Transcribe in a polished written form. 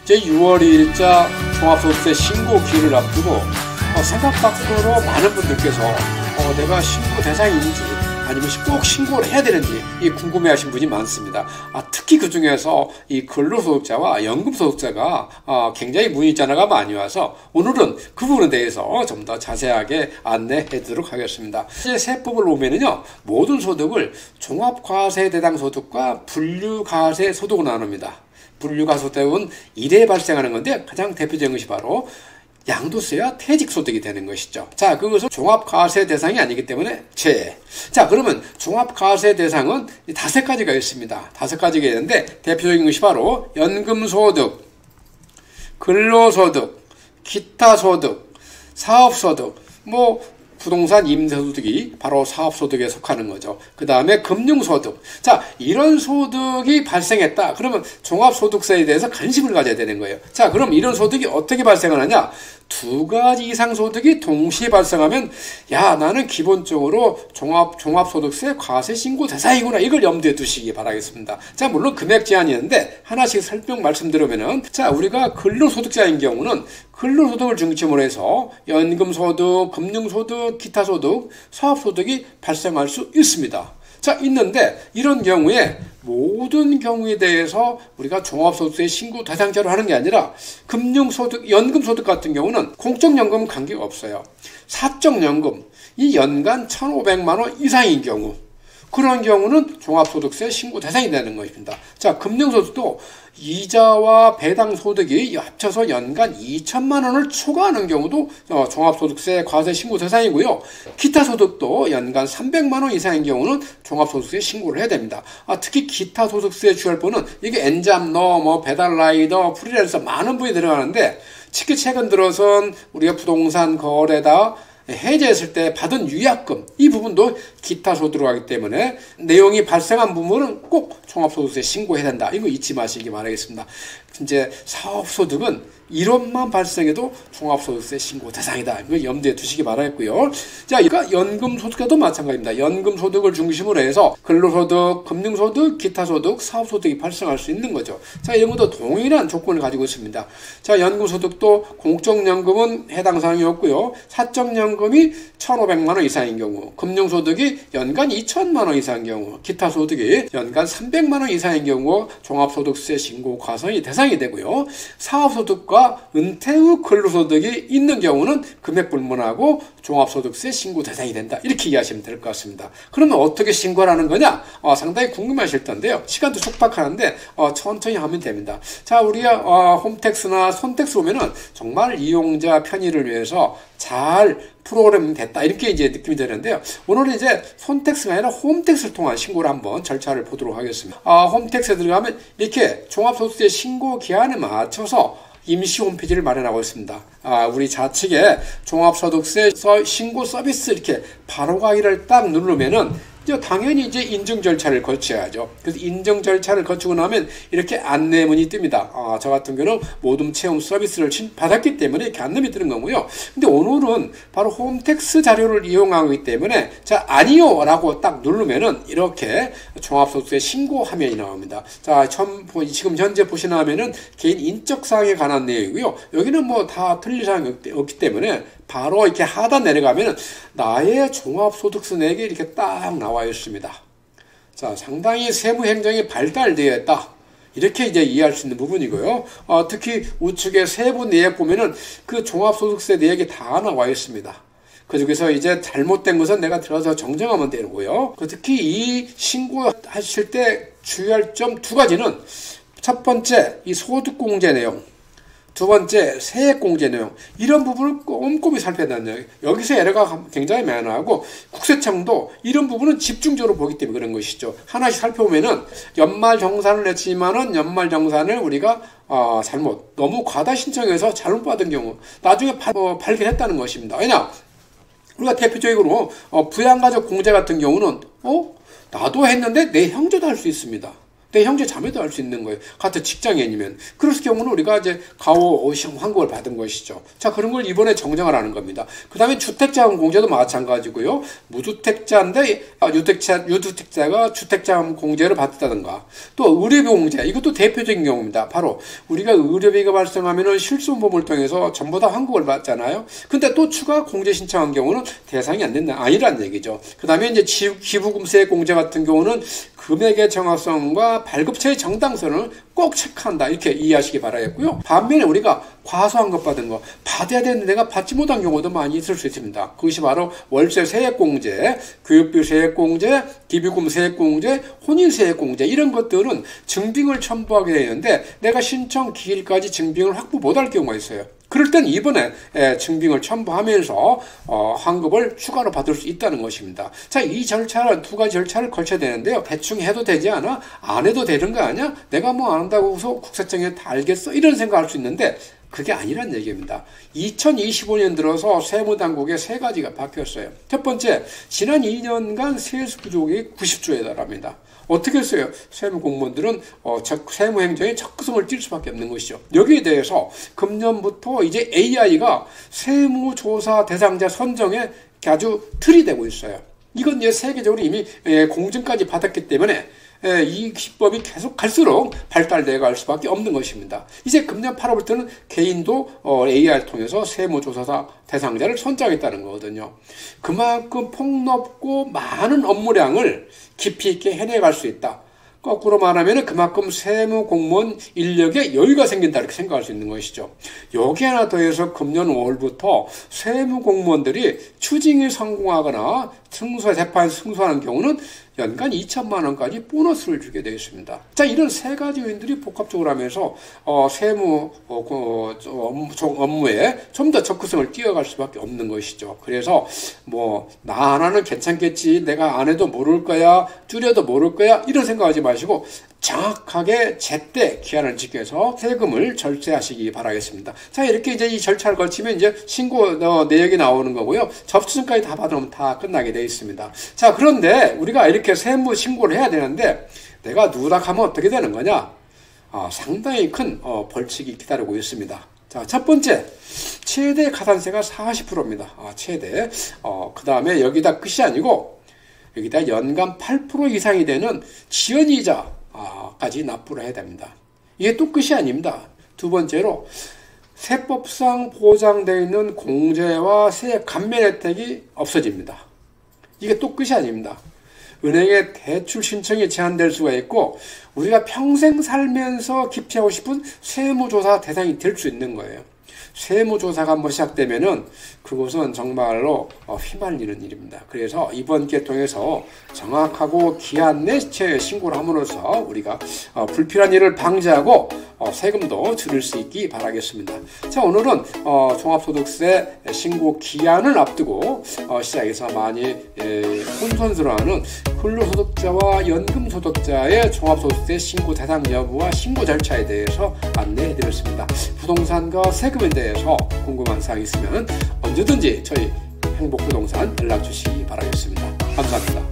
이제 6월 2일자 종합소득세 신고 기일을 앞두고 생각 밖으로 많은 분들께서 내가 신고 대상인지 아니면 꼭 신고를 해야 되는지 궁금해하신 분이 많습니다. 특히 그 중에서 이 근로소득자와 연금소득자가 굉장히 문의 전화가 많이 와서 오늘은 그 부분에 대해서 좀 더 자세하게 안내해 드리도록 하겠습니다. 이제 세법을 보면은요, 모든 소득을 종합과세 대상 소득과 분류과세 소득으로 나눕니다. 분류과세소득은 1회 발생하는 건데 가장 대표적인 것이 바로 양도세와 퇴직소득이 되는 것이죠. 자, 그것은 종합과세 대상이 아니기 때문에 제외. 자, 그러면 종합과세 대상은 5가지가 있습니다. 5가지가 있는데 대표적인 것이 바로 연금소득, 근로소득, 기타소득, 사업소득, 부동산 임대소득이 바로 사업소득에 속하는 거죠. 그 다음에 금융소득. 자, 이런 소득이 발생했다. 그러면 종합소득세에 대해서 관심을 가져야 되는 거예요. 자, 그럼 이런 소득이 어떻게 발생하느냐? 2가지 이상 소득이 동시에 발생하면 나는 기본적으로 종합소득세 과세 신고 대상이구나. 이걸 염두에 두시기 바라겠습니다. 자, 물론 금액 제한이 있는데 하나씩 설명 말씀드리면은, 자, 우리가 근로소득자인 경우는 근로소득을 중심으로 해서 연금소득, 금융소득, 기타소득, 사업소득이 발생할 수 있습니다. 자, 있는데 이런 경우에 모든 경우에 대해서 우리가 종합소득세 신고 대상자로 하는 게 아니라 금융소득, 연금소득 같은 경우는 공적연금은 관계가 없어요. 사적연금, 이 연간 1,500만 원 이상인 경우, 그런 경우는 종합소득세 신고 대상이 되는 것입니다. 자, 금융소득도 이자와 배당 소득이 합쳐서 연간 2천만 원을 초과하는 경우도 종합소득세 과세 신고 대상이고요. 기타 소득도 연간 300만 원 이상인 경우는 종합소득세 신고를 해야 됩니다. 특히 기타 소득세 주혈부는 이게 엔잡러, 배달라이더, 프리랜서 많은 분이 들어가는데, 특히 최근 들어선 우리가 부동산 거래다 해제했을 때 받은 유약금, 이 부분도 기타 소득으로 하기 때문에 내용이 발생한 부분은 꼭 종합소득세 신고해야 된다. 이거 잊지 마시기 바라겠습니다. 이제 사업소득은 1원만 발생해도 종합소득세 신고 대상이다. 이거 염두에 두시기 바라겠고요. 자, 그러니까 연금소득과도 마찬가지입니다. 연금소득을 중심으로 해서 근로소득, 금융소득, 기타소득, 사업소득이 발생할 수 있는 거죠. 자, 이런 것도 동일한 조건을 가지고 있습니다. 자, 연금소득도 공적연금은 해당 사항이 없고요. 사적연금이 1,500만 원 이상인 경우, 금융소득이 연간 2천만 원 이상인 경우, 기타소득이 연간 300만 원 이상인 경우 종합소득세 신고 과세의 대상이 되고요. 사업소득과 은퇴 후 근로소득이 있는 경우는 금액 불문하고 종합소득세 신고 대상이 된다. 이렇게 이해하시면 될 것 같습니다. 그러면 어떻게 신고를 하는 거냐? 상당히 궁금하실 텐데요. 시간도 촉박하는데 천천히 하면 됩니다. 자, 우리가 홈택스나 손택스 보면은 정말 이용자 편의를 위해서 잘 프로그램 됐다. 이렇게 이제 느낌이 되는데요. 오늘은 이제 손택스가 아니라 홈택스를 통한 신고를 한번 절차를 보도록 하겠습니다. 홈택스에 들어가면 이렇게 종합소득세 신고 기한에 맞춰서 임시 홈페이지를 마련하고 있습니다. 우리 좌측에 종합소득세 신고 서비스 이렇게 바로가기를 딱 누르면은 당연히 이제 인증 절차를 거쳐야죠. 그래서 인증 절차를 거치고 나면 이렇게 안내문이 뜹니다. 저 같은 경우는 모둠 체험 서비스를 받았기 때문에 이렇게 안내문이 뜨는 거고요. 근데 오늘은 바로 홈택스 자료를 이용하고 있기 때문에 자, 아니요 라고 딱 누르면은 이렇게 종합소득세 신고 화면이 나옵니다. 자, 지금 현재 보시는 화면은 개인 인적사항에 관한 내용이고요. 여기는 다 틀릴 사항이 없기 때문에 바로 이렇게 하단 내려가면 나의 종합소득세 내역이 이렇게 딱 나와 있습니다. 자, 상당히 세무행정이 발달되어 있다. 이렇게 이제 이해할 수 있는 부분이고요. 특히 우측에 세부 내역 보면은 그 종합소득세 내역이 다 나와 있습니다. 그 중에서 이제 잘못된 것은 내가 들어가서 정정하면 되고요. 특히 이 신고하실 때 주의할 점 2가지는 첫 번째, 이 소득공제 내용. 두 번째, 세액공제 내용. 이런 부분을 꼼꼼히 살펴야 된다는 거예요. 여기서 에러가 굉장히 많아하고 국세청도 이런 부분은 집중적으로 보기 때문에 그런 것이죠. 하나씩 살펴보면은 연말정산을 냈지만은 연말정산을 우리가 잘못, 너무 과다 신청해서 잘못 받은 경우 나중에 발견했다는 것입니다. 왜냐? 우리가 대표적으로 부양가족 공제 같은 경우는 나도 했는데 내 형제도 할 수 있습니다. 내 형제 자매도 할 수 있는 거예요. 같은 직장인이면. 그럴 경우는 우리가 이제 가오 환급을 받은 것이죠. 자, 그런 걸 이번에 정정을 하는 겁니다. 그 다음에 주택자금 공제도 마찬가지고요. 무주택자인데 유주택자가 주택자금 공제를 받았다든가, 또 의료비 공제, 이것도 대표적인 경우입니다. 바로 우리가 의료비가 발생하면은 실손보험을 통해서 전부 다 환급을 받잖아요. 근데 또 추가 공제 신청한 경우는 대상이 안 된다, 아니란 얘기죠. 그 다음에 이제 기부금세 공제 같은 경우는 금액의 정확성과 발급처의 정당성을 꼭 체크한다, 이렇게 이해하시기 바라겠고요. 반면에 우리가 과소환급 받은 거 받아야 되는데 내가 받지 못한 경우도 많이 있을 수 있습니다. 그것이 바로 월세 세액공제, 교육비 세액공제, 기부금 세액공제, 혼인 세액공제, 이런 것들은 증빙을 첨부하게 되는데 내가 신청 기일까지 증빙을 확보 못할 경우가 있어요. 그럴 땐 이번에 증빙을 첨부하면서 환급을 추가로 받을 수 있다는 것입니다. 자, 이 절차는 두 가지 절차를 거쳐야 되는데요. 대충 해도 되지 않아? 안 해도 되는 거 아니야? 내가 뭐 안 한다고 해서 국세청에 다 알겠어? 이런 생각할 수 있는데 그게 아니란 얘기입니다. 2025년 들어서 세무당국에 세 가지가 바뀌었어요. 첫 번째, 지난 2년간 세수 부족이 90조에 달합니다. 어떻게 했어요? 세무공무원들은 세무행정에 적극성을 띨 수밖에 없는 것이죠. 여기에 대해서 금년부터 이제 AI가 세무조사 대상자 선정에 아주 틀이 되고 있어요. 이건 이제 세계적으로 이미 공증까지 받았기 때문에 이 기법이 계속 갈수록 발달되어 갈 수밖에 없는 것입니다. 이제 금년 8월부터는 개인도 AI를 통해서 세무조사사 대상자를 선정했다는 거거든요. 그만큼 폭넓고 많은 업무량을 깊이 있게 해내갈 수 있다. 거꾸로 말하면 그만큼 세무공무원 인력에 여유가 생긴다, 이렇게 생각할 수 있는 것이죠. 여기 하나 더해서 금년 5월부터 세무공무원들이 추징에 성공하거나 재판에 승소하는 경우는 연간 2천만 원까지 보너스를 주게 되어 있습니다. 자, 이런 세 가지 요인들이 복합적으로 하면서 세무 업무에 좀 더 적극성을 띄어갈 수밖에 없는 것이죠. 그래서 뭐 나 하나는 괜찮겠지, 내가 안 해도 모를 거야, 줄여도 모를 거야, 이런 생각하지 마시고 정확하게 제때 기한을 지켜서 세금을 절세하시기 바라겠습니다. 자, 이렇게 이제 이 절차를 거치면 이제 신고 내역이 나오는 거고요. 접수증까지 다 받으면 다 끝나게 되어 있습니다. 자, 그런데 우리가 이렇게 세무 신고를 해야 되는데 내가 누락하면 어떻게 되는 거냐? 상당히 큰 벌칙이 기다리고 있습니다. 자, 첫 번째, 최대 가산세가 40%입니다. 최대. 그 다음에 여기다 끝이 아니고 여기다 연간 8% 이상이 되는 지연이자까지 납부를 해야 됩니다. 이게 또 끝이 아닙니다. 두 번째로 세법상 보장되어 있는 공제와 세액 감면 혜택이 없어집니다. 이게 또 끝이 아닙니다. 은행에 대출 신청이 제한될 수가 있고 우리가 평생 살면서 기피하고 싶은 세무조사 대상이 될 수 있는 거예요. 세무조사가 한번 시작되면은 그것은 정말로 휘말리는 일입니다. 그래서 이번 기회 통해서 정확하고 기한 내 신고를 함으로써 우리가 불필요한 일을 방지하고 세금도 줄일 수 있기 바라겠습니다. 자, 오늘은 종합소득세 신고 기한을 앞두고 시장에서 많이 혼선스러워하는 근로소득자와 연금소득자의 종합소득세 신고 대상 여부와 신고 절차에 대해서 안내해드렸습니다. 부동산과 세금에 대해서 궁금한 사항이 있으면 언제든지 저희 행복부동산 연락 주시기 바라겠습니다. 감사합니다.